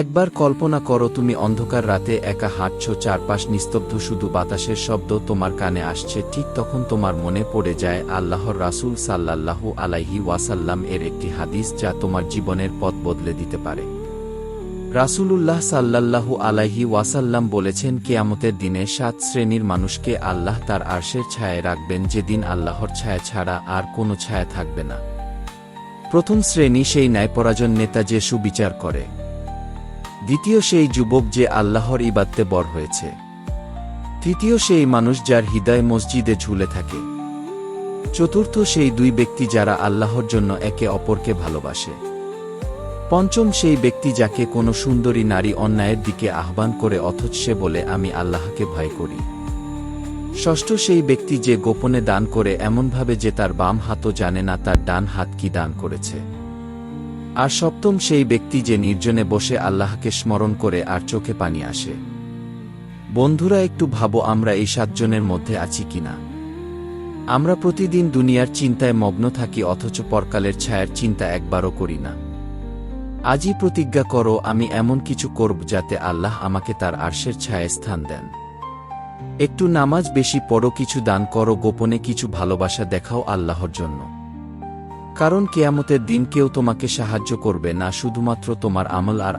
একবার কল্পনা করো তুমি অন্ধকার রাতে একা হাঁটছ, চারপাশ নিস্তব্ধ, শুধু বাতাসের শব্দ তোমার কানে আসছে। ঠিক তখন তোমার মনে পড়ে যায় আল্লাহর রাসূল সাল্লাল্লাহু আলাইহি ওয়াসাল্লাম এর একটি হাদিস যা তোমার জীবনের পথ বদলে দিতে পারে। রাসূলুল্লাহ সাল্লাল্লাহু আলাইহি ওয়াসাল্লাম বলেছেন, কিয়ামতের দিনে ৭ শ্রেণীর মানুষকে আল্লাহ তার আরশের ছায়ায় রাখবেন, যেদিন আল্লাহর ছায়া ছাড়া আর কোনো ছায়া থাকবে না। প্রথম শ্রেণী সেই ন্যায়পরায়ণ নেতা যে সুবিচার করে। দ্বিতীয় সেই যুবক যে আল্লাহর ইবাদতে বর হয়েছে। তৃতীয় সেই মানুষ যার হৃদয় মসজিদে ঝুলে থাকে। চতুর্থ সেই 2 ব্যক্তি যারা আল্লাহর জন্য একে অপরকে ভালোবাসে। পঞ্চম সেই ব্যক্তি যাকে কোনো সুন্দরী নারী অন্যায়ের দিকে আহ্বান করে অথচ সে বলে আমি আল্লাহকে ভয় করি। ষষ্ঠ সেই ব্যক্তি যে গোপনে দান করে এমনভাবে যে তার বাম হাতও জানে না তার ডান হাত কি দান করেছে। আর সপ্তম সেই ব্যক্তি যে নির্জনে বসে আল্লাহকে স্মরণ করে আর চোখে পানি আসে। বন্ধুরা, একটু ভাবো আমরা এই 7 জনের মধ্যে আছি কিনা। আমরা প্রতিদিন দুনিয়ার চিন্তায় মগ্ন থাকি অথচ পরকালের ছায়ার চিন্তা একবারও করি না। আজই প্রতিজ্ঞা করো, আমি এমন কিছু করব যাতে আল্লাহ আমাকে তার আরশের ছায়ায় স্থান দেন। একটু নামাজ বেশি পড়ো, কিছু দান করো, গোপনে কিছু ভালোবাসা দেখাও আল্লাহর জন্য। কারণ কিয়ামতের দিন কেউ তোমাকে সাহায্য করবে না, শুধুমাত্র তোমার আমল আর